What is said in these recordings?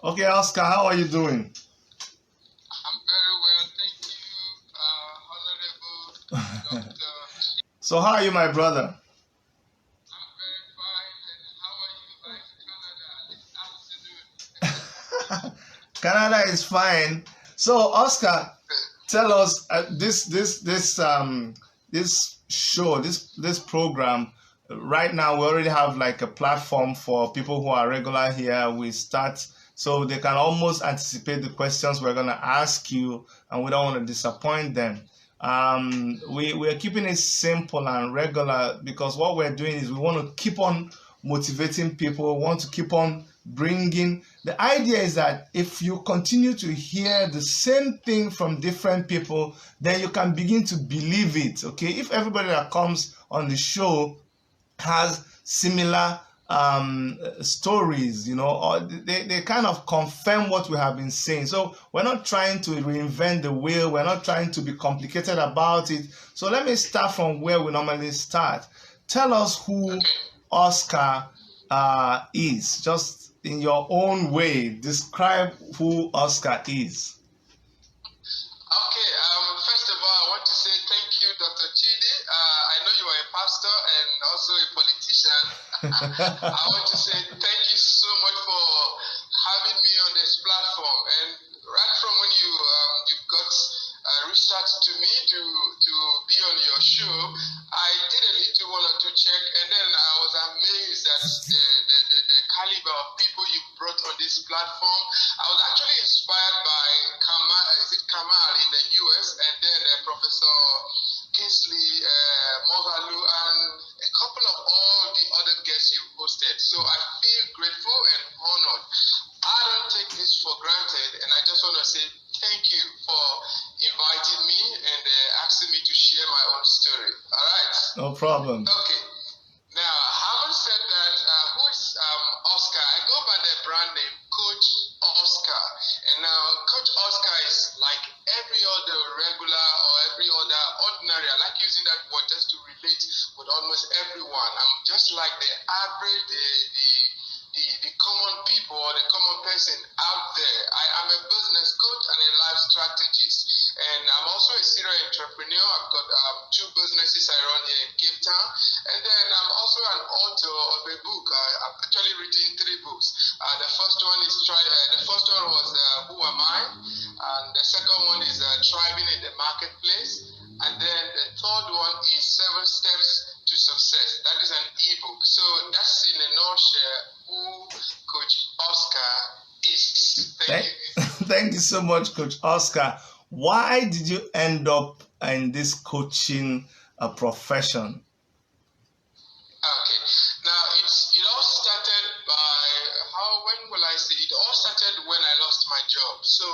Okay, Oscar, how are you doing? I'm very well, thank you, Honorable Doctor. So, how are you, my brother? I'm very fine, and how are you like Canada this afternoon? Canada is fine. So, Oscar, tell us this show, this program. Right now, we already have like a platform for people who are regular here. We start so they can almost anticipate the questions we're gonna ask you, and we don't want to disappoint them. We're keeping it simple and regular because what we're doing is we want to keep on motivating people, we want to keep on bringing. The idea is that if you continue to hear the same thing from different people, then you can begin to believe it. Okay, if everybody that comes on the show has similar stories, or they kind of confirm what we have been saying. So we're not trying to reinvent the wheel, we're not trying to be complicated about it. So let me start from where we normally start. Tell us who Okay, Oscar is. Just in your own way, describe who Oscar is. okay. First of all, I want to say thank you, Dr. Chidi. I know you are a pastor and also a politician. I want to say thank you so much for having me on this platform. And right from when you got reached out to me to be on your show, I did a little one or two check, and then I was amazed at the caliber of people you brought on this platform. I was actually inspired by Kamal, is it Kamal in the US, and then Professor Kingsley Moghalu, and a couple of all the other guests you've hosted. So I feel grateful and honored. I don't take this for granted, and I just want to say thank you for inviting me and asking me to share my own story. All right? No problem. Okay. Now, having said that, who is Oscar? I go by the brand name Coach Oscar. And now, Coach Oscar is like every other regular or every other ordinary. I like using that word just to relate with almost everyone. I'm just like the average, the common people or the common person out there. I am a business coach and a life strategist. And I'm also a serial entrepreneur. I've got two businesses I run here in Cape Town. And then I'm also an author of a book. I've actually written three books. The first one was Who Am I? And the second one is Thriving in the Marketplace. And then the third one is Seven Steps to Success. That is an ebook. So that's in a nutshell who Coach Oscar is. Thank you. Thank you so much, Coach Oscar. Why did you end up in this coaching profession? Okay. Now it all started by when will I say it all started when I lost my job. So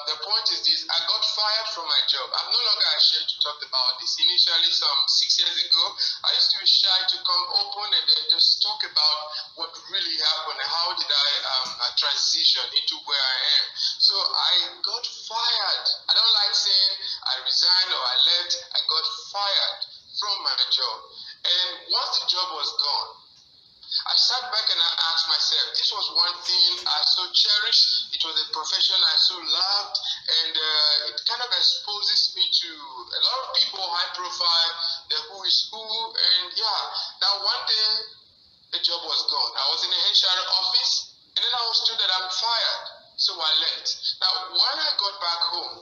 the point is this: I got fired from my job. I'm no longer ashamed to talk about this. Initially, some 6 years ago, I used to be shy to come open and then just talk about what really happened and how did I transition into where I am. So I got fired. I don't like saying I resigned or I left. I got fired from my job. And once the job was gone, I sat back and I asked myself, this was one thing I so cherished. It was a profession I so loved, and it kind of exposes me to a lot of people, high profile, the who is who, and yeah. Now one day, the job was gone. I was in the HR office, and then I was told that I'm fired. So I left. Now, when I got back home,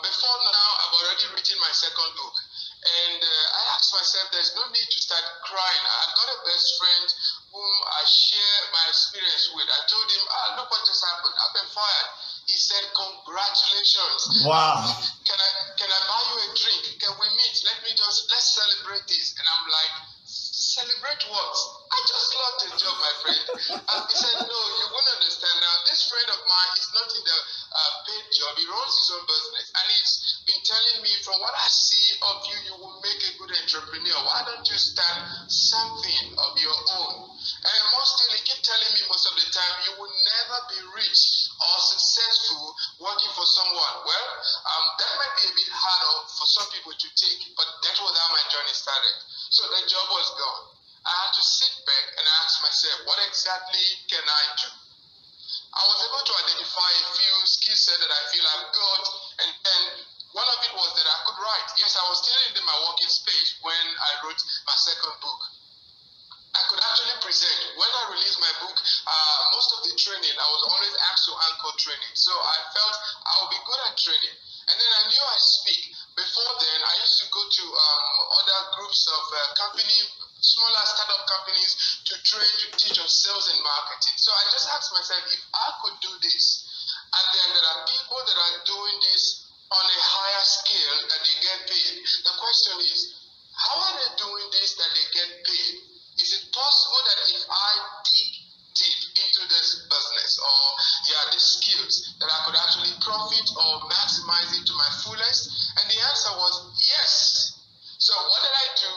before now, I've already written my second book. And I asked myself, there's no need to start crying. I got a best friend whom I share my experience with. I told him, look what just happened. I've been fired. He said, congratulations. Wow. Can I buy you a drink? Can we meet? Let's celebrate this. And I'm like, celebrate what? I just lost a job, my friend. He said, no, you won't understand. Now, this friend of mine is not in the paid job. He runs his own business. And he's been telling me, from what I see of you, you will make a good entrepreneur. Why don't you start something of your own? And most still, he keep telling me most of the time, you will never be rich or successful working for someone. Well, that might be a bit harder for some people to take, but that was how my journey started. So the job was gone. I had to sit back and ask myself, what exactly can I do? I was able to identify a few skill sets that I feel I've got, and then one of it was that I could write. Yes, I was still in my working space when I wrote my second book. I could actually present. When I released my book, most of the training, I was always asked to anchor training. So I felt I would be good at training. And then I knew I speak. Before then, I used to go to other groups of smaller startup companies to train, to teach on sales and marketing. So I just asked myself, if I could do this, and then there are people that are doing this on a higher scale that they get paid. The question is, how are they doing this that they get paid? Is it possible that if I dig deep into this business or these skills, that I could actually profit or maximize it to my fullest? And the answer was yes. So what did I do?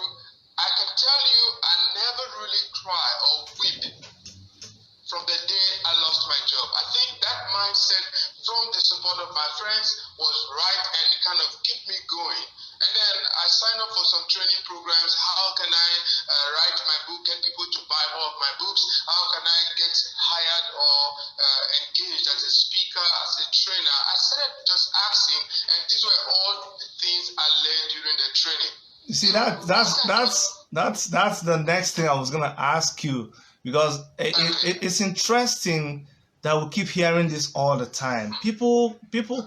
I can tell you I never really cry or weep from the day I lost my job. I think that mindset from the support of my friends was right and it kind of kept me going. And then I signed up for some training programs. How can I write my book, get people to buy more of my books? How can I get hired or engaged as a speaker, as a trainer? I started just asking, and these were all the things I learned during the training. You see, that's the next thing I was gonna ask you, because it's interesting that we keep hearing this all the time. People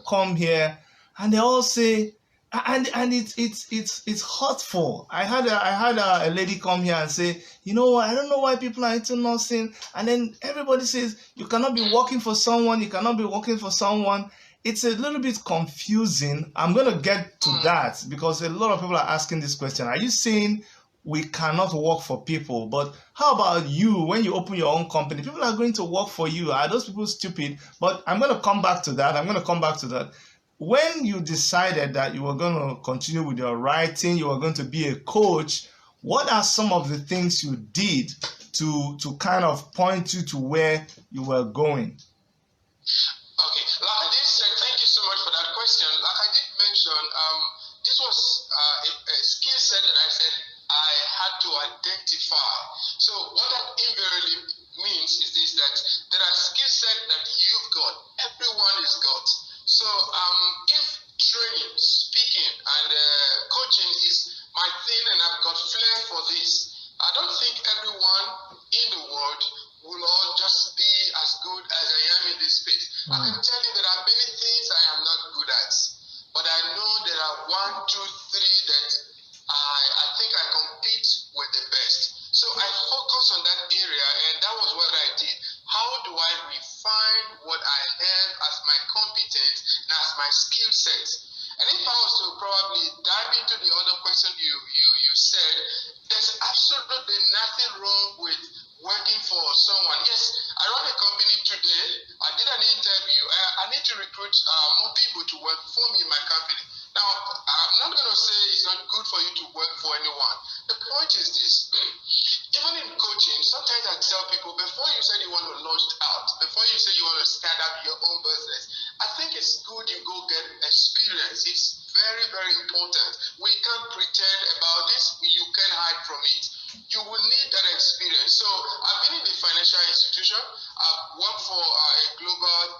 come here and they all say, and it's hurtful. I had a lady come here and say, you know, I don't know why people are into nursing, and then everybody says you cannot be working for someone, you cannot be working for someone. It's a little bit confusing. I'm going to get to that because a lot of people are asking this question. Are you saying we cannot work for people? But how about you, when you open your own company, people are going to work for you. Are those people stupid? But I'm going to come back to that. When you decided that you were going to continue with your writing, you were going to be a coach, what are some of the things you did to kind of point you to where you were going? Okay, like I did say, thank you so much for that question. Like I did mention, this was a skill set that I said I had to identify. So what that invariably means is this, that there are skill sets that you've got, everyone has got. So if training, speaking, and coaching is my thing and I've got flair for this, I don't think everyone in the world will all just be as good as I am in this space. I can tell you there are many things I am not good at, but I know there are 1, 2, 3 that I think I compete with the best. So I focus on that area, and that was what I did. How do I refine what I have as my competence and as my skill set? And if I was to probably dive into the other question you said, there's absolutely nothing wrong with working for someone. Yes, I run a company today. I did an interview. I need to recruit more people to work for me in my company. Now, I'm not going to say it's not good for you to work for anyone. The point is this. Even in coaching, sometimes I tell people, before you say you want to launch out, before you say you want to start up your own business, I think it's good you go get experience. It's very, very important. We can't pretend about this. You can hide from it. You will need that experience. So I've been in the financial institution. I've worked for a global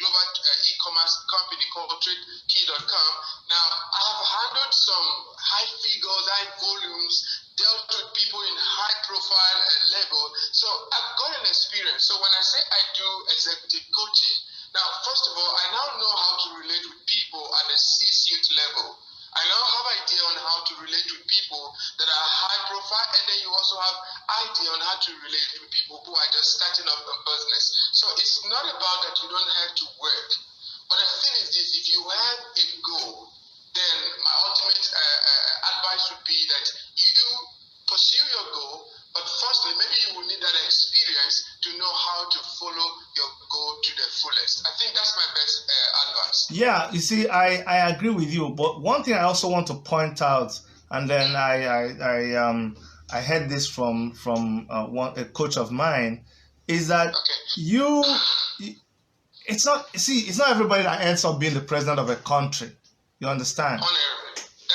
e-commerce company called TradeKey.com. Now, I've handled some high figures, high volumes, dealt with people in high profile level. So I've got an experience. So when I say I do executive coaching, now, first of all, I now know how to relate with people at the C-suite level. I now have idea on how to relate with people that are high profile, and then you also have idea on how to relate with people who are just starting up a business. So it's not about that you don't have to work. But the thing is this, if you have a goal, then my ultimate advice would be that you pursue your goal, but firstly, maybe you will need that experience to know how to follow your goal to the fullest. I think that's my best advice. Yeah, you see, I agree with you, but one thing I also want to point out, and then I heard this from a coach of mine, is that it's not everybody that ends up being the president of a country. You understand?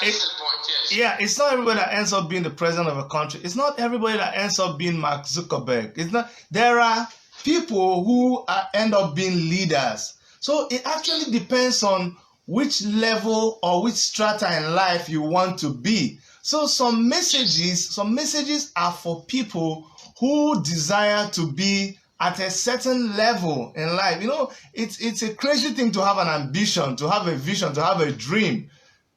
That's the point, yes. Yeah, it's not everybody that ends up being the president of a country. It's not everybody that ends up being Mark Zuckerberg. It's not. There are people who end up being leaders. So it actually depends on which level or which strata in life you want to be. So some messages are for people who desire to be at a certain level in life. You know, it's a crazy thing to have an ambition, to have a vision, to have a dream.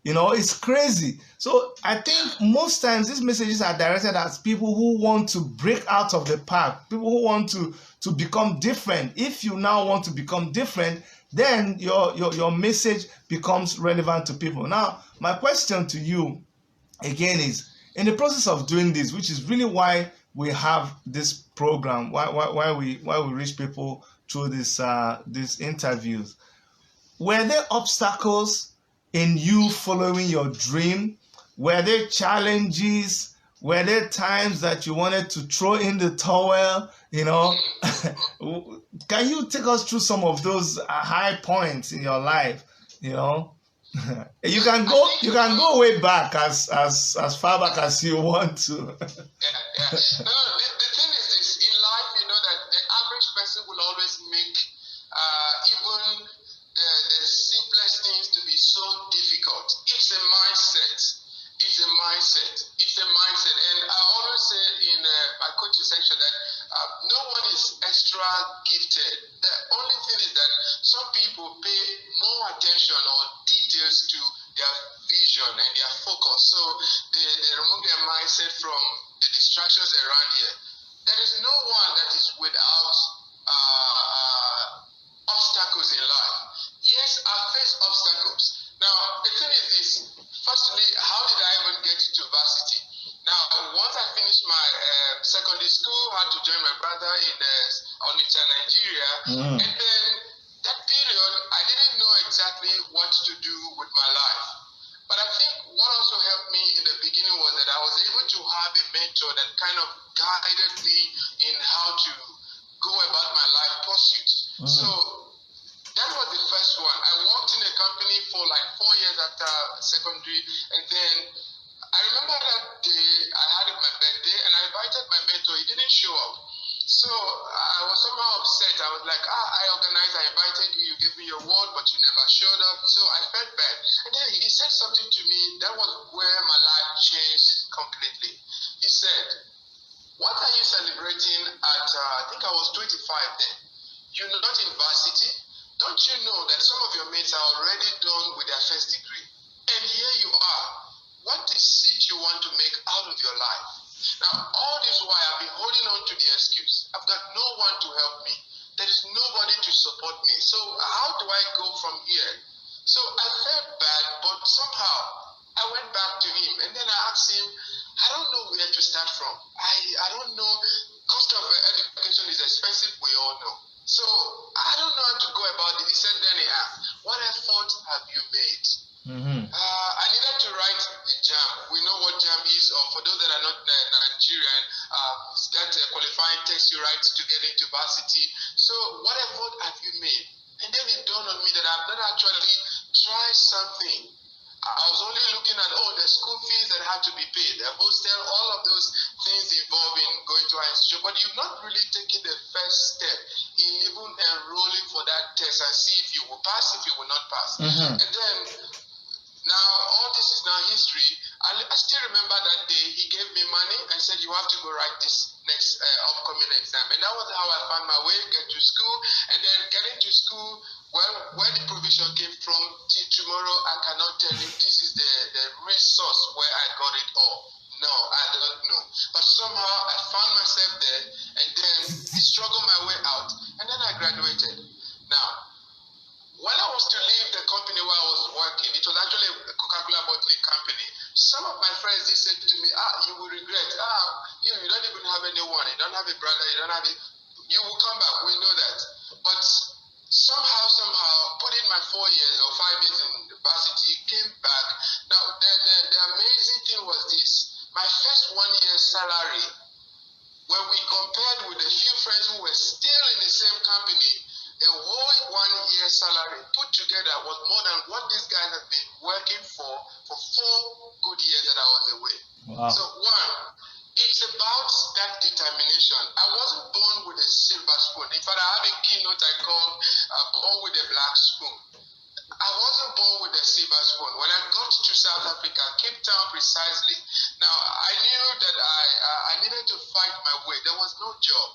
You know, it's crazy. So I think most times these messages are directed at people who want to break out of the pack, people who want to become different. If you now want to become different, then your message becomes relevant to people. Now, my question to you again is, in the process of doing this, which is really why we have this program, why we reach people through these interviews, were there obstacles in you following your dream? Were there challenges? Were there times that you wanted to throw in the towel? You know, can you take us through some of those high points in your life? You know, you can go way back as far back as you want to. Yeah. No, the thing is this: in life, you know that the average person will always make even the simplest things to be so difficult. It's a mindset. It's a mindset. It's a mindset. And I always say in my coaching section that no one is extra gifted. The only thing is that some people pay more attention or details to their vision and their focus. So they remove their mindset from the distractions around here. There is no one that is without obstacles in life. Yes, I face obstacles. Now, the thing is this. Firstly, how did I even get to varsity? Now, once I finished my secondary school, I had to join my brother in Onitsha, Nigeria. And then that period, I didn't know exactly what to do with my life. But I think what also helped me in the beginning was that I was able to have a mentor that kind of guided me in how to go about my life pursuits. So that was the first one. I worked in a company for like 4 years after secondary, and then I remember that day I had my birthday and I invited my mentor. He didn't show up. So I was somehow upset. I was like, I organized, I invited you, you gave me your word, but you never showed up. So I felt bad. And then he said something to me. That was where my life changed completely. He said, what are you celebrating at, I think I was 25 then. You're not in varsity. Don't you know that some of your mates are already done with their first degree? And here you are. What is it you want to make out of your life? Now, all this while I've been holding on to the excuse. I've got no one to help me. There is nobody to support me. So how do I go from here? So I felt bad, but somehow I went back to him. And then I asked him, I don't know where to start from. I don't know. Cost of education is expensive, we all know. So I don't know how to go about it. He said, then he asked, what effort have you made? I needed to write the JAM. We know what JAM is, or for those that are not Nigerian, that qualifying text you write to get into varsity. So what effort have you made? And then it dawned on me that I've not actually tried something. I was only looking at, the school fees that had to be paid, the hostel, all of those things involving going to high institution. But you've not really taken the first step in even enrolling for that test and see if you will pass, if you will not pass. And then, now all this is now history. I still remember that day he gave me money and said, you have to go write this next upcoming exam. And that was how I found my way, get to school. And then getting to school, well, where the provision came from till tomorrow, I cannot tell you this is the resource where I got it all. No, I don't know. But somehow I found myself there and then I struggled my way out and then I graduated. Now, when I was to leave the company where I was working, it was actually a Coca-Cola bottling company. Some of my friends, they said to me, you will regret. You don't even have anyone. You don't have a brother. You don't have it. You will come back. We know that. But somehow, put in my 4 years or 5 years in the varsity, came back. Now, the amazing thing was this. My first 1 year salary, when we compared with a few friends who were still in the same company, a whole 1 year salary put together was more than what these guys have been working for 4 good years that I was away. Wow. So one, it's about that determination. I wasn't born with a silver spoon. In fact, I have a keynote I call Born with a Black Spoon. I wasn't born with a silver spoon. When I got to South Africa, Cape Town precisely, now I knew that I needed to fight my way. There was no job.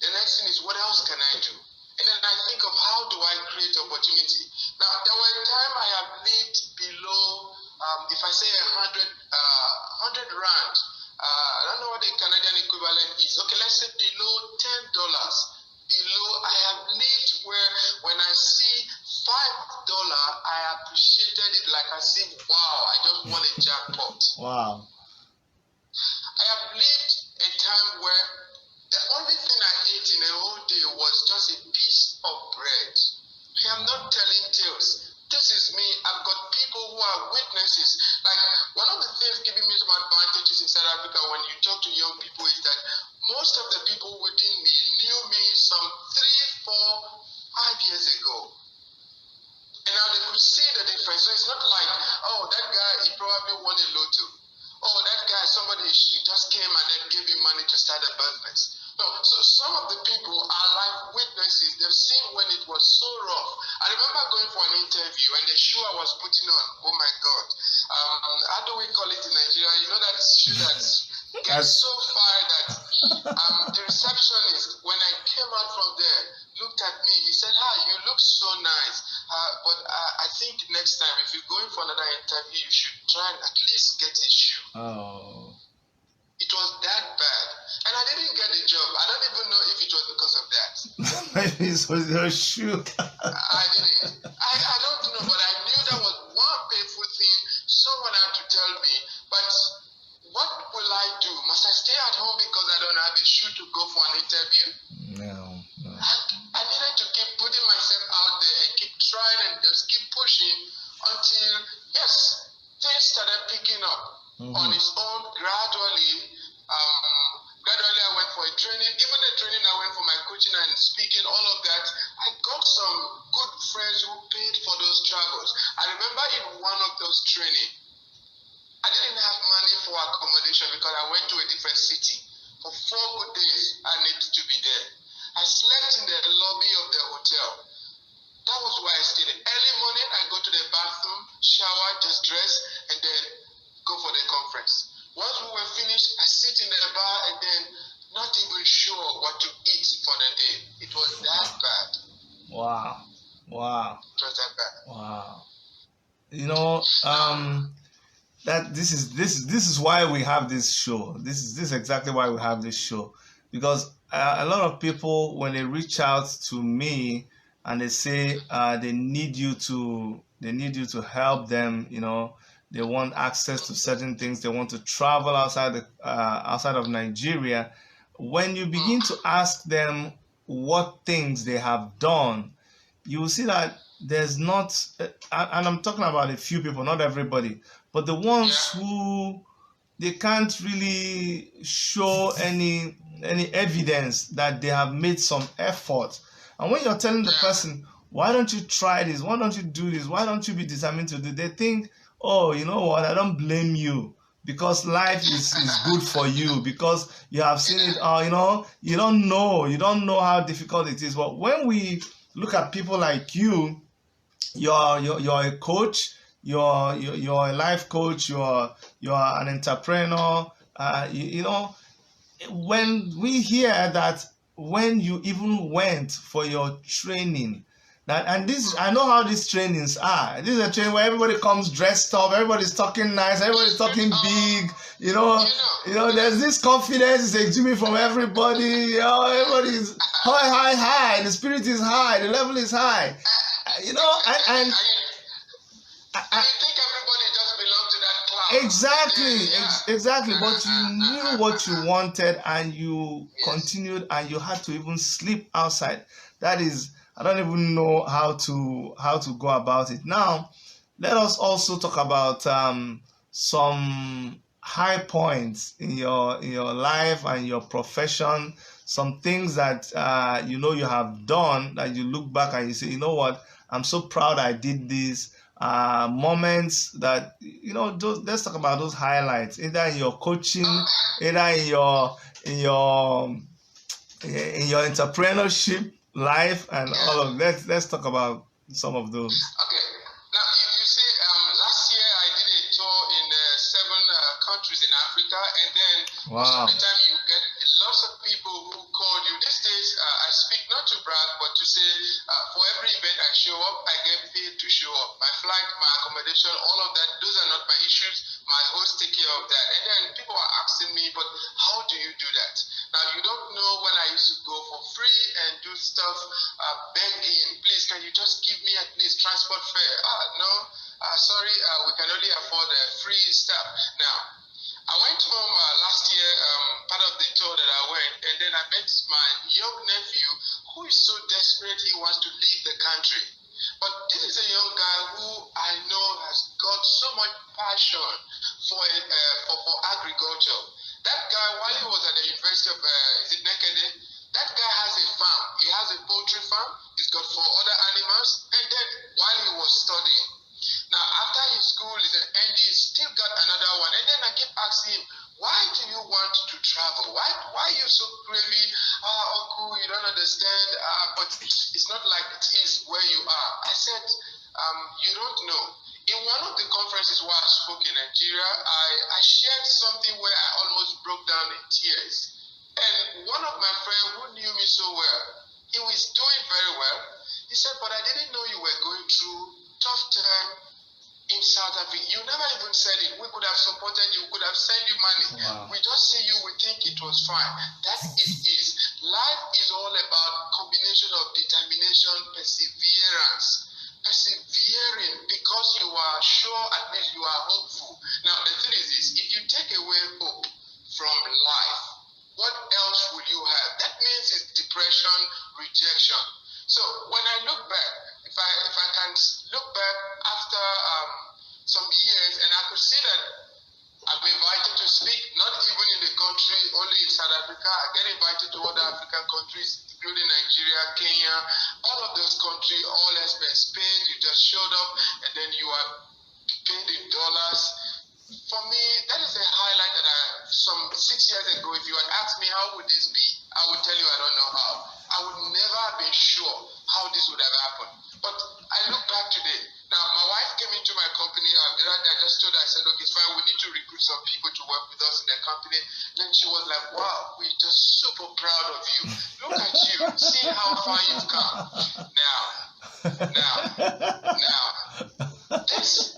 The next thing is, what else can I do? And then I think of how do I create opportunity. Now, there were times I have lived below, if I say 100 rand, I don't know what the Canadian equivalent is. Okay, let's say below $10. Below, I have lived where when I see $5, I appreciated it like I say, wow, I just won a jackpot. Wow. I have lived a time where the only thing I ate in a whole day was just a piece of bread. I am not telling tales. This is me. I've got people who are witnesses. Like, one of the things giving me some advantages in South Africa when you talk to young people is that most of the people within me knew me some 3, 4, 5 years ago. And now they could see the difference. So it's not like, oh, that guy, he probably won a lotto. Oh, that guy, somebody just came and then gave him money to start a business. No, so some of the people are like witnesses. They've seen when it was so rough. I remember going for an interview and the shoe I was putting on, oh my God. How do we call it in Nigeria? You know that shoe that gets so far that the receptionist, when I came out from there, looked at me. He said, "Hi, you look so nice. But I think next time, if you're going for another interview, you should try and at least get a shoe." Oh. It was that bad. And I didn't get the job. I don't even know if it was because of that. Maybe it was your shoe. I didn't. I don't know, but I knew that was one painful thing someone had to tell me. But what will I do? Must I stay at home because I don't have a shoe to go for an interview? No. I needed to keep putting myself out there and keep trying and just keep pushing until, yes, things started picking up on its own gradually. Gradually, I went for a training. Even the training I went for my coaching and speaking, all of that, I got some good friends who paid for those travels. I remember in one of those training, I didn't have money for accommodation because I went to a different city. For 4 good days, I needed to be there. I slept in the lobby of the hotel. That was where I stayed. Early morning, I go to the bathroom, shower, just dress, and then go for the conference. Once we were finished, I sit in the bar and then not even sure what to eat for the day. It was that bad. Wow. It was that bad. Wow. You know, that this is why we have this show. This is exactly why we have this show, because a lot of people, when they reach out to me and they say they need you to help them, you know, they want access to certain things, they want to travel outside of Nigeria. When you begin to ask them what things they have done, you will see that there's not, and I'm talking about a few people, not everybody, but the ones who they can't really show any evidence that they have made some effort. And when you're telling the person, why don't you try this? Why don't you do this? Why don't you be determined to do? They think, oh, you know what? I don't blame you because life is good for you because you have seen it. You know, you don't know how difficult it is. But when we look at people like you, you're a coach. You're a life coach. You're an entrepreneur. You know, when we hear that when you even went for your training, and this, I know how these trainings are. This is a training where everybody comes dressed up, everybody's talking nice, everybody's talking big. You know, there's this confidence is exuding from everybody. You know, everybody's high. The spirit is high. The level is high. You know, and I think everybody just belongs to that cloud. Exactly. But you knew what you wanted, and you continued, and you had to even sleep outside. That is, I don't even know how to go about it. Now, let us also talk about some high points in your life and your profession. Some things that you have done that you look back and you say, you know what, I'm so proud I did this. moments that, let's talk about those highlights, either in your coaching, either in your entrepreneurship life, and all of that. Let's talk about some of those. Okay. Now, you see, last year I did a tour in 7 countries in Africa, and then most of the time you get lots of people who call you. These days, I speak not to brag, but to say for every event I show up, I get paid to show up. My flight, my accommodation, all of that, those are not my issues. My host take care of that. And then people are asking me, but how do you do that? Now, you don't know when I used to go for free and do stuff begging. Please, can you just give me at least transport fare? No, sorry, we can only afford free stuff. Now, I went home last year, part of the tour that I went, and then I met my young nephew who is so desperate he wants to leave the country. But this is a young guy who I know has got so much passion for agriculture. That guy, while he was at the University of Emetuei, that guy has a farm. He has a poultry farm. He's got 4 other animals. And then while he was studying, now after his school is an ND, he still got another one. And then I keep asking him, why do you want to travel? Why are you so crazy? Uncle, you don't understand. But it's not like it is where you are. I said, you don't know. In one of the conferences where I spoke in Nigeria, I shared something where I almost broke down in tears. And one of my friends who knew me so well, he was doing very well. He said, but I didn't know you were going through tough time in South Africa. You never even said it. We could have supported you, we could have sent you money. Wow. We just see you, we think it was fine. That it is. Life is all about combination of determination, perseverance. Persevering because you are sure, at least you are hopeful. Now the thing is this, if you take away hope from life, what else will you have? That means it's depression, rejection. So when I look back, if I can look back after some years, and I could see that I've been invited to speak, not even in the country, only in South Africa. I get invited to other African countries, including Nigeria, Kenya, all of those countries, all expense paid. You just showed up, and then you are paid in dollars. For me, that is a highlight that some 6 years ago, if you had asked me how would this be, I would tell you I don't know how. I would never have been sure how this would have happened. But I look back today. Now, my wife came into my company. I just told her, I said, okay, it's fine. We need to recruit some people to work with us in the company. Then she was like, wow, we're just super proud of you. Look at you. See how far you've come. Now, these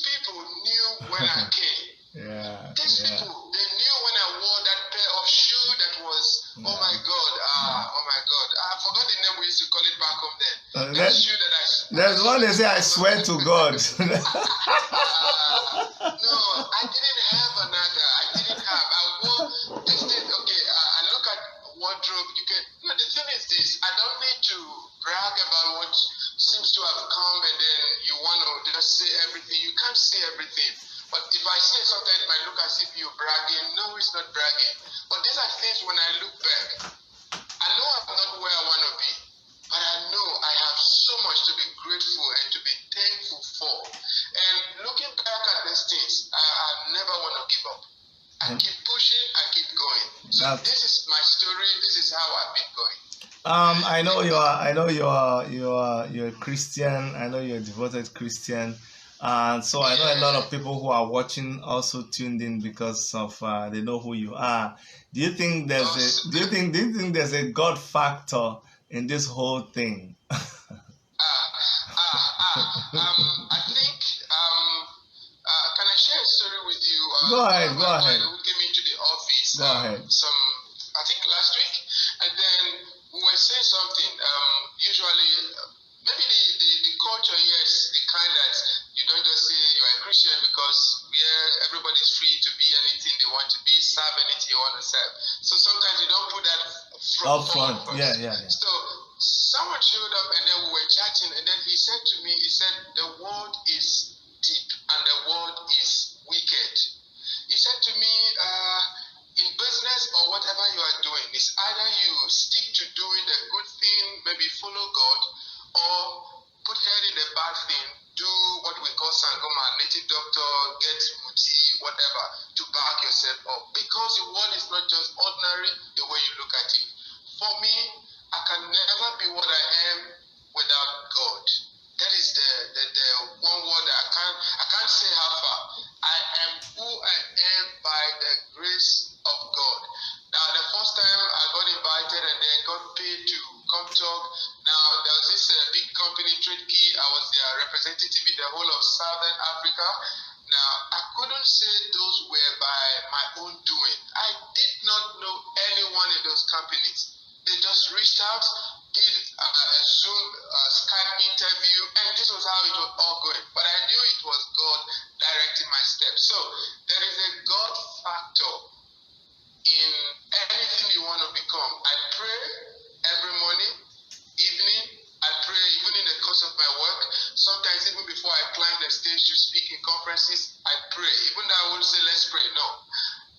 people knew when I came. Yeah. These people, they knew when I wore that pair of shoe that was, oh my God. I forgot the name we used to call it back home then. That shoe that there's one they say, I swear to God. No, I didn't have another. I wore this thing. Okay, I look at wardrobe. The thing is this, I don't need to brag about what seems to have come and then you want to just say everything. You can't say everything. But if I say something, it might look as if you're bragging. No, it's not bragging. But these are things when I look back, I know I'm not where I want to be, but I know I have so much to be grateful and to be thankful for. And looking back at these things, I never want to give up. I keep pushing, I keep going. So this is my story. This is how I've been going. I know you're a Christian. I know you're a devoted Christian. So I know a lot of people who are watching also tuned in because of they know who you are. Do you think there's a God factor in this whole thing? I think. Can I share a story with you? Go ahead. Who came into the office? Go ahead. I think last week, and then we were saying something. Usually, maybe the culture here is the kind that you don't just say you're a Christian because everybody's free to be anything they want to be, serve anything you want to serve. So sometimes you don't put that up front. Yeah. So someone showed up and then we were chatting, and then he said to me, the world is deep and the world is wicked. He said to me, in business or whatever you are doing, it's either you stick to doing the good thing, maybe follow God, or put head in the bad thing do what we call sangoma, native doctor, get muti, whatever, to back yourself up. Because the world is not just ordinary the way you look at it. For me, I can never be what I am without God. That is the one word that I can't say how far. I am who I am by the grace of God. Now, the first time I got invited and then got paid to come talk. Now, there was this big company, Trade Key. I was their representative in the whole of Southern Africa. Now, I couldn't say those were by my own doing. I did not know anyone in those companies. They just reached out, did a Zoom Skype interview, and this was how it was all going. But I knew it was God directing my steps. So there is a God factor in anything you want to become. I pray every morning, evening. I pray even in the course of my work. Sometimes even before I climb the stage to speak in conferences, I pray. Even though I won't say let's pray, no.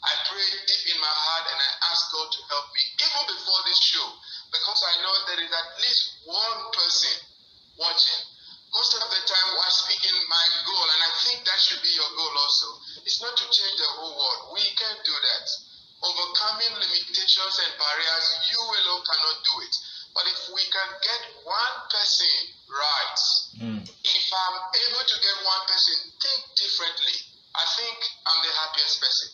I pray deep in my heart and I ask God to help me, even before this show, because I know there is at least one person watching. Most of the time while speaking, my goal, and I think that should be your goal also, is not to change the whole world. We can't do that. Overcoming limitations and barriers, you alone cannot do it. But if we can get one person right, if I'm able to get one person think differently, I think I'm the happiest person.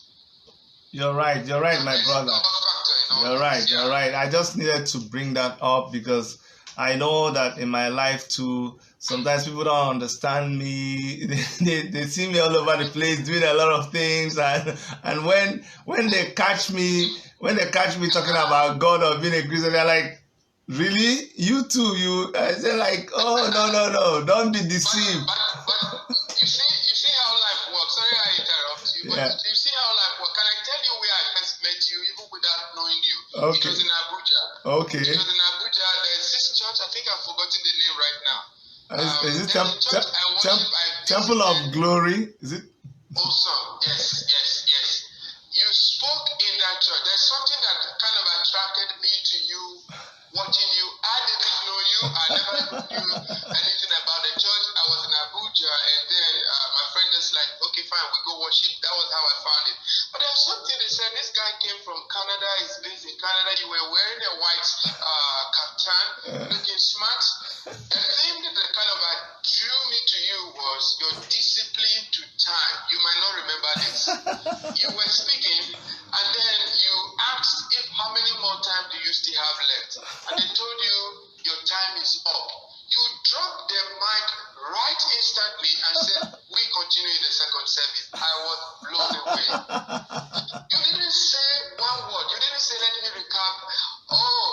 You're right, my brother. You're right. I just needed to bring that up because I know that in my life too, sometimes people don't understand me. They see me all over the place doing a lot of things, and when they catch me talking about God or being a Christian, they're like, really? You too? I say like, oh no, don't be deceived. But you see how life works. Sorry I interrupt you, but you see how life works. Can I tell you where I first met you, even without knowing you? Okay. It was in Abuja. Okay. It was in Abuja. There's this church. I think I've forgotten the name right now. Is it Temple of Glory? Is it? Awesome. Yes. You spoke in that church. There's something that kind of attracted me to you, watching you. I didn't know you. I never knew anything about the church. I was in Abuja, and then my friend is like, okay, fine, we go worship. That was how I found it. But there's something they said. This guy came from Canada. He's based in Canada. You were wearing a white kaftan, looking smart. The thing that kind of drew me to you was your discipline to time. You might not remember this. You were speaking, and then you asked if how many more time do you still have left, and they told you your time is up. You dropped the mic right instantly and said, we continue in the second service. I was blown away. You didn't say one word. You didn't say, let me recap. Oh,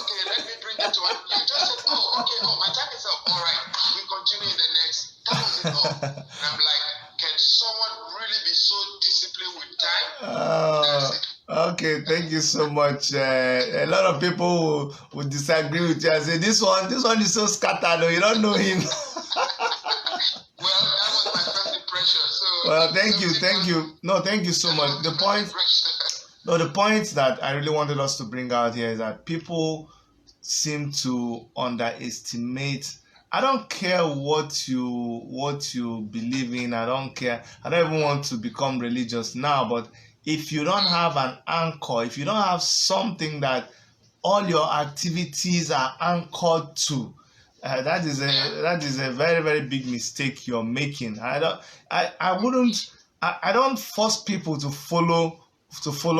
okay, let me bring it to one. You just said, my time is up. All right, we continue in the next. That was it all. And I'm like, can someone really be so disciplined with time? Okay, thank you so much. A lot of people would disagree with you and say, this one is so scattered, you don't know him. Well, that was my first impression. So well, thank you. No, thank you so much. The point that I really wanted us to bring out here is that people seem to underestimate. I don't care what you believe in. I don't care. I don't even want to become religious now, but if you don't have an anchor, if you don't have something that all your activities are anchored to, that is a very, very big mistake you're making. I don't force people to follow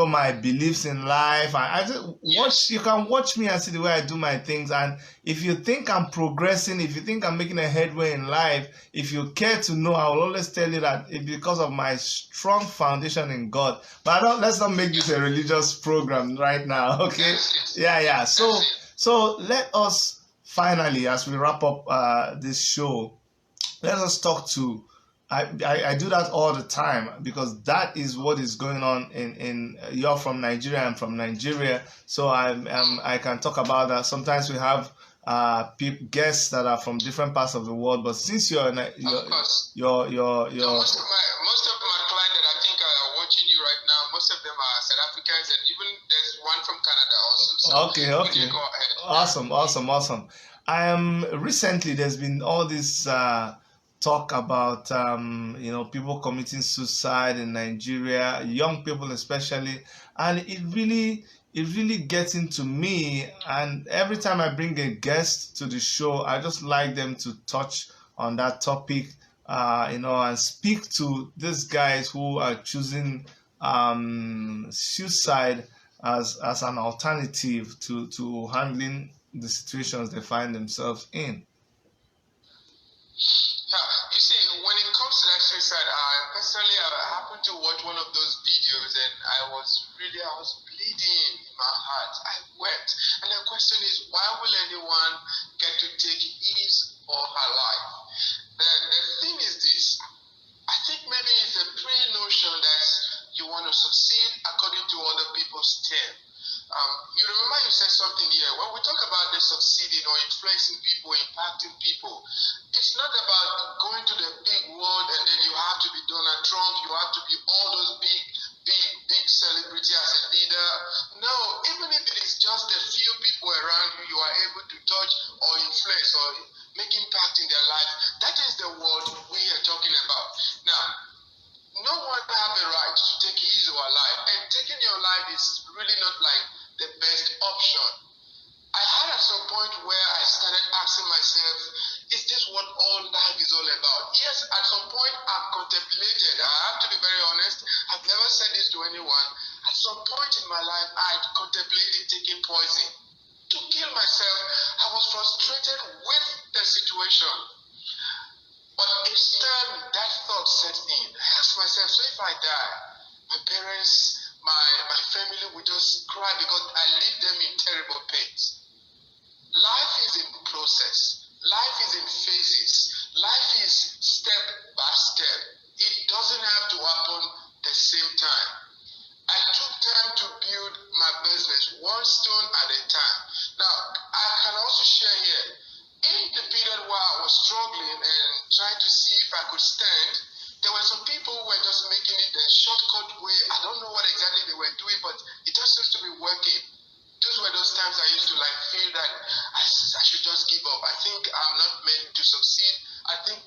my beliefs in life. You can watch me and see the way I do my things, and if you think I'm progressing, if you think I'm making a headway in life, if you care to know, I will always tell you that it's because of my strong foundation in God. But let's not make this a religious program right now, okay? Yeah. So let us finally, as we wrap up this show, let us talk to. I do that all the time because that is what is going on in you're from Nigeria, I'm from Nigeria, so I can talk about that. Sometimes we have guests that are from different parts of the world, but since you're most of my clients that I think are watching you right now, most of them are South Africans, and even there's one from Canada also. So okay. Go ahead. Awesome. Recently there's been all this talk about people committing suicide in Nigeria, young people especially, and it really gets into me. And every time I bring a guest to the show, I just like them to touch on that topic, and speak to these guys who are choosing suicide as an alternative to handling the situations they find themselves in. Yeah, you see, when it comes to that suicide, personally, I happened to watch one of those videos, and I was bleeding in my heart. I wept, and the question is, why will anyone get to take his or her life? The thing is this: I think maybe it's a pre-notion that you want to succeed according to other people's term. You remember you said something here. When we talk about the succeeding or influencing people, impacting people, it's not about going to the big world and then you have to be Donald Trump, you have to be all those big celebrity as a leader. No, even if it is just a few people around you, you are able to touch or influence or make impact in their life. That is the world we are talking about. Now, no one have a right to take his or her life, and taking your life is really not like the best option. I had at some point where I started asking myself, is this what all life is all about? Yes, at some point I've contemplated. I have to be very honest. I've never said this to anyone. At some point in my life, I contemplated taking poison to kill myself. I was frustrated with the situation. But each time that thought set in, I asked myself, so if I die, my parents, my family will just cry because I leave them in terrible pains. Life is in process. Life is in phases. Life is step by step. It doesn't have to happen the same time. I took time to build my business one stone at a time. Now, I can also share here, in the period where I was struggling and trying to see if I could stand, there were some people who were just making it a shortcut way. I don't know what exactly they were doing, but it just seems to be working. Those were those times I used to feel that I should just give up. I think I'm not meant to succeed. I think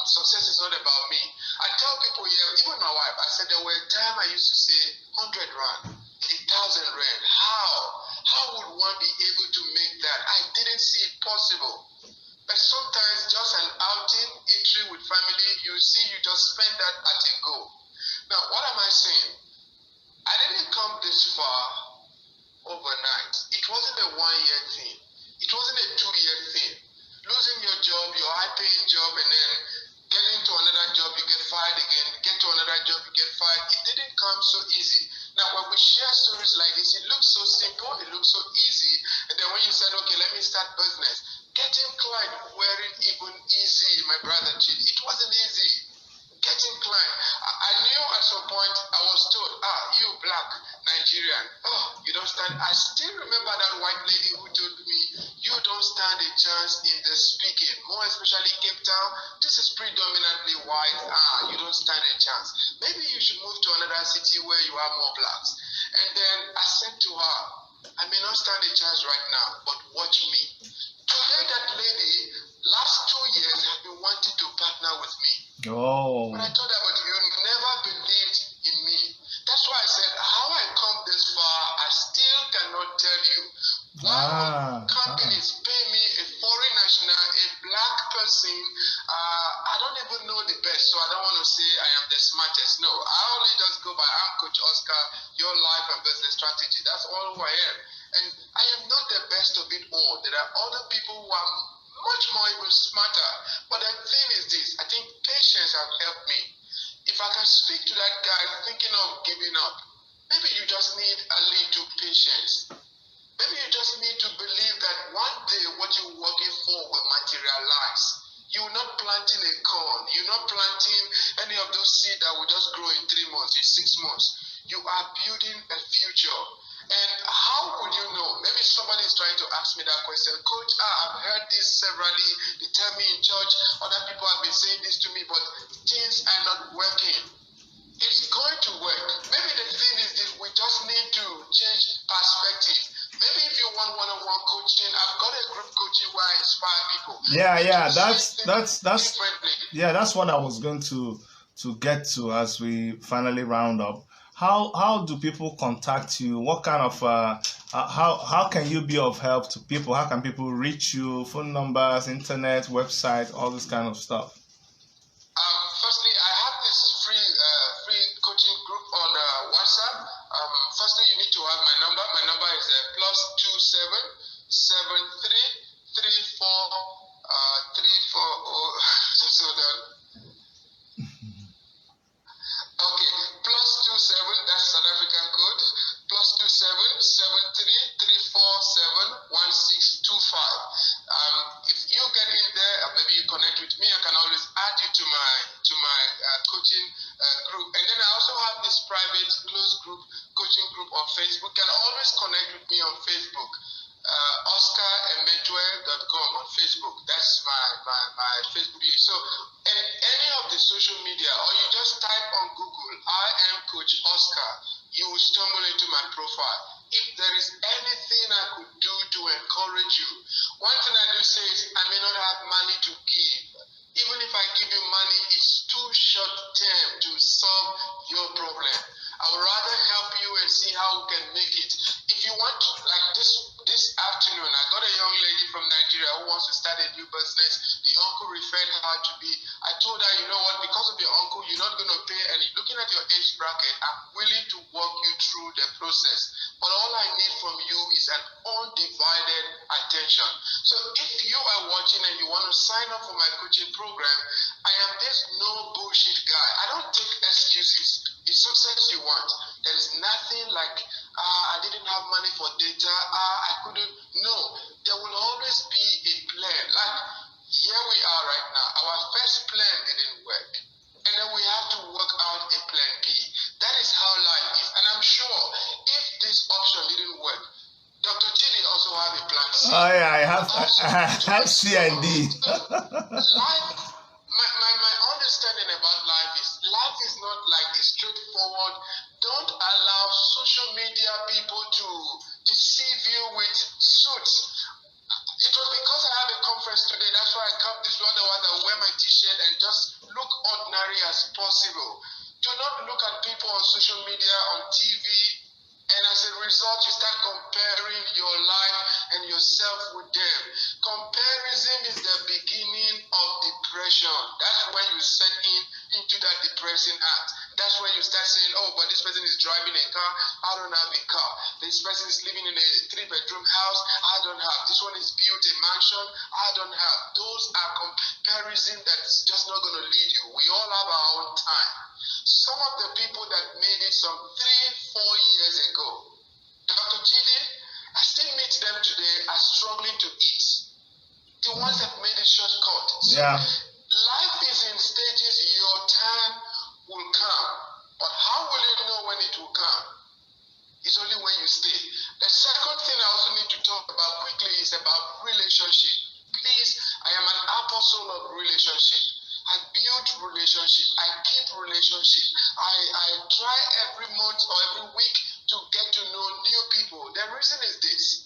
success is not about me. I tell people here, even my wife, I said there were times I used to say 100 rand, 1,000 rand. How would one be able to make that? I didn't see it possible. But sometimes just an outing, entry with family, you see you just spend that at a go. Now, what am I saying? I didn't come this far overnight. It wasn't a 1 year thing. It wasn't a 2 year thing. Losing your job, your high-paying job, and then getting to another job, you get fired again. Get to another job, you get fired. It didn't come so easy. Now, when we share stories like this, it looks so simple, it looks so easy. And then when you said, okay, let me start business, getting clients weren't even easy, my brother. It wasn't easy. Getting client. I knew at some point I was told, you black Nigerian, you don't stand. I still remember that white lady who told me, you don't stand a chance in the speaking, more especially Cape Town. This is predominantly white. You don't stand a chance. Maybe you should move to another city where you have more blacks. And then I said to her, I may not stand a chance right now, but watch me. Today, that lady, last 2 years, have been wanting to partner with me. Oh. But I told her, but you never believed in me. That's why I said, how I come this far, I still cannot tell you. Why companies pay me a foreign national, a black person, I don't even know the best, so I don't want to say I am the smartest. No, I only just go by, I'm Coach Oscar, your life and business strategy. That's all who I am. And I am not the best of it all. There are other people who are much more even smarter. But the thing is this, I think patience has helped me. If I can speak to that guy thinking of giving up, maybe you just need a little patience. Maybe you just need to believe that one day what you're working for will materialize. You're not planting a corn. You're not planting any of those seeds that will just grow in 3 months, in 6 months. You are building a future. And how would you know? Maybe somebody is trying to ask me that question. Coach, I've heard this severally. They tell me in church, other people have been saying this to me, but things are not working. It's going to work. Maybe the thing is this, we just need to change perspective. Maybe if you want one-on-one coaching, I've got a group coaching coaching where I inspire people. Yeah. That's what I was going to get to as we finally round up. How do people contact you? What kind of how can you be of help to people? How can people reach you? Phone numbers, internet, website, all this kind of stuff. Firstly, I have this free coaching group on WhatsApp. Firstly, you need to have my number. My number is +27 73 34 34 just hold on. Okay, +27. That's South African code. +27 73 347 1625. If you get in there, maybe you connect with me. I can always add you to my coaching group. And then I also have this private closed group coaching group on Facebook. You can always connect with me on Facebook. OscarEmetuei.com on Facebook. That's my Facebook page. So any of the social media, or you just type on Google, I am Coach Oscar, you will stumble into my profile. If there is anything I could do to encourage you, one thing I do say is I may not have money to give. Even if I give you money, it's too short term to solve your problem. I would rather help you and see how we can make it. If you want, like this afternoon, I got a young lady from Nigeria who wants to start a new business. The uncle referred her to me. I told her, you know what, because of your uncle, you're not going to pay any. Looking at your age bracket, I'm willing to walk you through the process. But all I need from you is an undivided attention. So if you are watching and you want to sign up for my coaching program, I am this no bullshit guy. I don't take excuses. The success you want, there is nothing like, I didn't have money for data, I couldn't. No, there will always be a plan. Like, here we are right now. Our first plan didn't work. And then we have to work out a plan B. That is how life is. And I'm sure if this option didn't work, Dr. Chidi also have a plan C. Oh yeah, I have C and D. Life, my understanding about life is not like a straightforward. Don't allow social media people to deceive you with suits. It was because I have a conference today. That's why I come this one. Otherwise, I wear my T-shirt and just look ordinary as possible. Do not look at people on social media, on TV, and as a result, you start comparing your life and yourself with them. Comparison is the beginning of depression. That's when you set into that depressing act. That's when you start saying, oh, but this person is driving a car, I don't have a car. This person is living in a 3-bedroom house, I don't have. This one is built a mansion, I don't have. Those are comparison that's just not going to lead you. We all have our own time. Some of the people that made it some 3-4 years ago, Dr. Chidi, I still meet them today, are struggling to eat. The ones that made a shortcut. So Yeah. life is in stages. Your time will come. But how will you know when it will come? It's only when you stay. The second thing I also need to talk about quickly is about relationship. Please, I am an apostle of relationship. I build relationship. I keep relationship. I try every month or every week to get to know new people. The reason is this.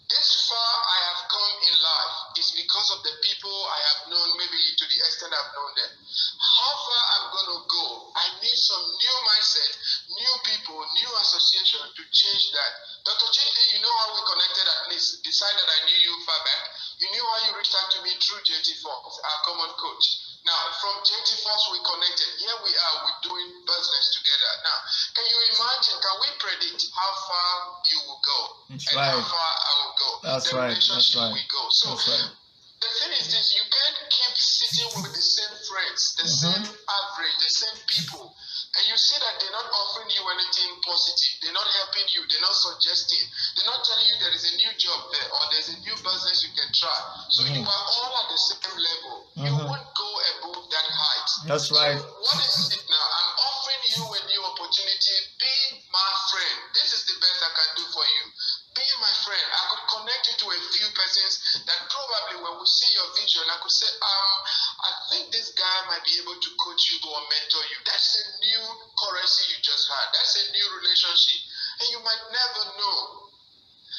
This far I have come in life is because of the people I have known, maybe to the extent I've known them. How far I'm going to go, I need some new mindset, new people, new association to change that. Dr. Chidi, you know how we connected at least, decided I knew you far back. You knew how you reached out to me through JT Fox, our common coach. Now, from JT Fox, we connected. Here we are, we're doing business together. Now, can you imagine, can we predict how far you will go? That's and right. how far I will go. That's the right. relationship That's right. we go. So That's right. the thing is this, you can't keep sitting with the same friends, the same average, the same people. And you see that they're not offering you anything positive. They're not helping you. They're not suggesting. They're not telling you there is a new job there or there's a new business you can try. So you are all at the same level. You won't go above that height. That's right. So what is it now? I'm offering you a new opportunity. Be my friend. This is the best I can do for you. Be my friend. I could connect you to a few persons that probably when we see your vision, I could say, I think this guy might be able to coach you or mentor you. That's a new currency you just had. That's a new relationship. And you might never know.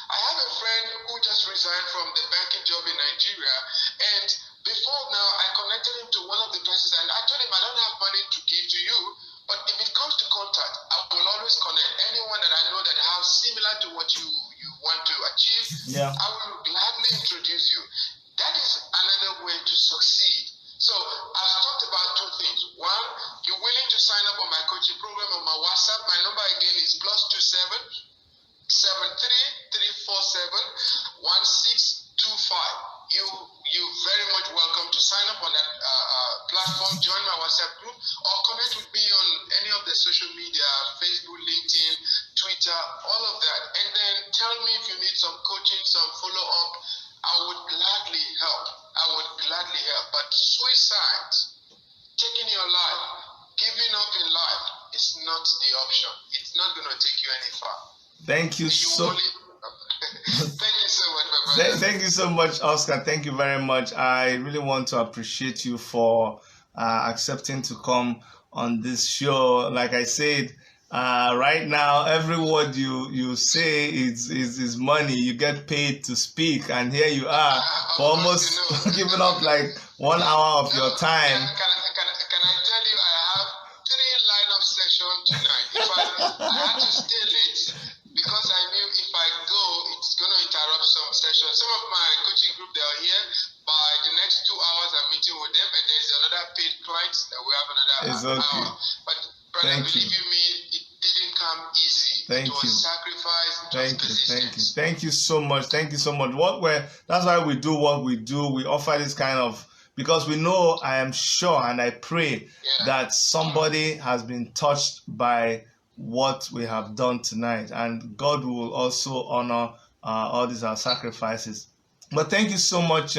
I have a friend who just resigned from the banking job in Nigeria. Nigeria. And before now, I connected him to one of the persons, and I told him I don't have money to give to you, but if it comes to contact, I will always connect anyone that I know that have similar to what you want to achieve. Yeah. I will gladly introduce you. That is another way to succeed. So I've talked about two things. One, you're willing to sign up on my coaching program on my WhatsApp. My number again is +27 733471625. You're very much welcome to sign up on that platform, join my WhatsApp group, or connect with me on any of the social media, Facebook, LinkedIn, Twitter, all of that. And then tell me if you need some coaching, some follow-up. I would gladly help. But suicide, taking your life, giving up in life is not the option. It's not going to take you any far. Thank you so much. Thank you so much, my brother. Thank you so much, Oscar. Thank you very much. I really want to appreciate you for accepting to come on this show. Like I said, right now, every word you say is money. You get paid to speak, and here you are for almost giving up like 1 hour of your time. Can I tell you, I have 3 line-up sessions tonight. If I had to stay late, because I knew if I go, it's going to interrupt some sessions. Some of my coaching group, they are here. By the next 2 hours, I'm meeting with them, and there's another paid client that we have another hour. But brother, believe you me, it didn't come easy. Thank it was you. Sacrifice. Thank you so much. Thank you so much. That's why we do what we do. We offer this kind of, because we know, I am sure and I pray that somebody has been touched by what we have done tonight, and God will also honor all these our sacrifices. But thank you so much,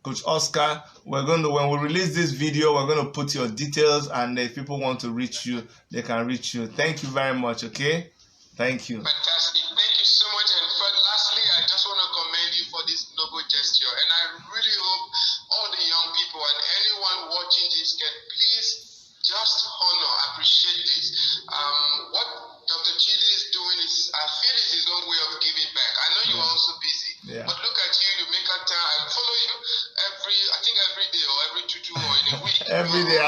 Coach Oscar. When we release this video, we're going to put your details, and if people want to reach you, they can reach you. Thank you very much. Okay, thank you. Fantastic. Thank you so much. And lastly, I just want to commend you for this noble gesture, and I really hope all the young people and anyone watching this can please just appreciate this. What Dr. Chidi is doing is, I feel, is his own way of giving back. I know you're also busy, but look at you. You make a time. I follow you every day or every 2 or in a week. Every day,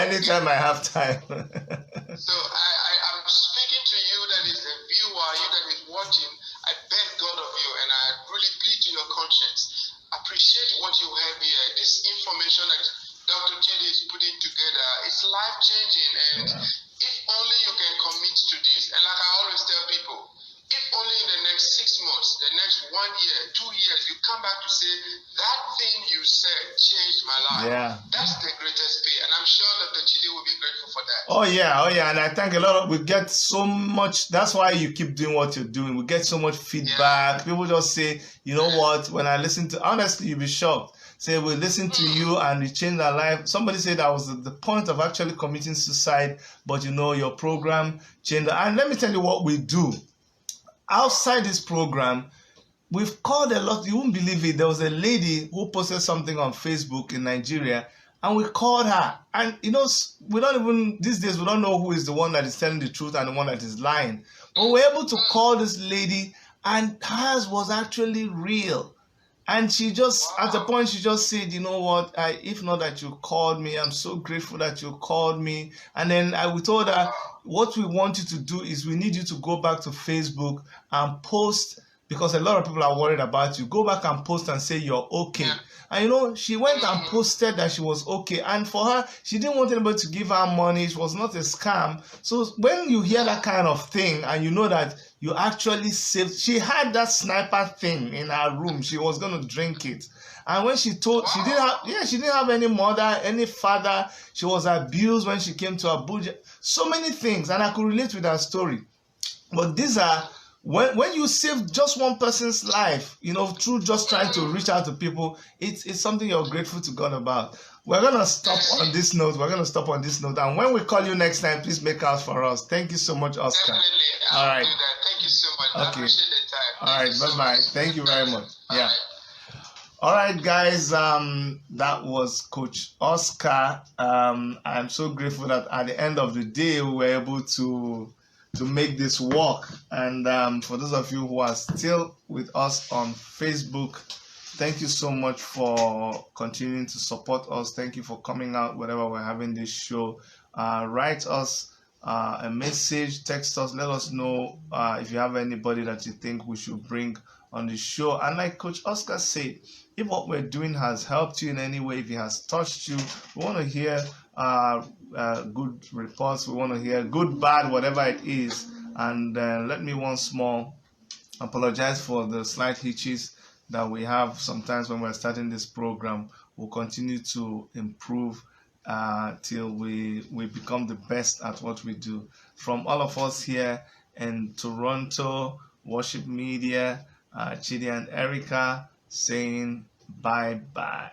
anytime I have time. So I'm speaking to you that is a viewer, you that is watching. I beg God of you, and I really plead to your conscience. Appreciate what you have here. This information that Dr. Chidi is putting together is life-changing, and if only you can commit to this. And like I always tell people, if only in the next 6 months, the next 1 year, 2 years, you come back to say, that thing you said changed my life. That's the greatest pay. And I'm sure Dr. Chidi will be grateful for that. Oh yeah. And I think we get so much. That's why you keep doing what you're doing. We get so much feedback. People just say, you know what, when I listen to, honestly, you'll be shocked. Say, we listen to you and we changed our life. Somebody said that was the point of actually committing suicide, but your program changed. And let me tell you what we do. Outside this program, we've called a lot. You won't believe it. There was a lady who posted something on Facebook in Nigeria, and we called her. And we don't even, these days, we don't know who is the one that is telling the truth and the one that is lying. But we're able to call this lady, and hers was actually real. And she just, at a point, she just said, you know what, if not that you called me, I'm so grateful that you called me. And then we told her, what we want you to do is we need you to go back to Facebook and post, because a lot of people are worried about you. Go back and post and say you're okay. And she went and posted that she was okay. And for her, she didn't want anybody to give her money. It was not a scam. So when you hear that kind of thing and you know that you actually saved, she had that sniper thing in her room. She was going to drink it. And when she told, she didn't have any mother, any father. She was abused when she came to Abuja. So many things. And I could relate with her story. But these are, when you save just one person's life, through just trying to reach out to people, it's something you're grateful to God about. We're going to stop on this note. And when we call you next time, please make out for us. Thank you so much, Oscar. Definitely. All right. Do that. Thank you so much. Okay. I appreciate the time. All right. Bye-bye. Thank you very much. Yeah. All right, guys. That was Coach Oscar. I'm so grateful that at the end of the day, we were able to make this work. And for those of you who are still with us on Facebook, Thank you so much for continuing to support us. Thank you for coming out whenever we're having this show. Write us a message, text us, let us know if you have anybody that you think we should bring on the show. And like Coach Oscar said, if what we're doing has helped you in any way, if it has touched you, we want to hear good reports. We want to hear good, bad, whatever it is. And let me once more apologize for the slight hitches that we have sometimes when we're starting this program. We'll continue to improve till we become the best at what we do. From all of us here in Toronto, Worship Media, Chidi and Erica saying bye-bye.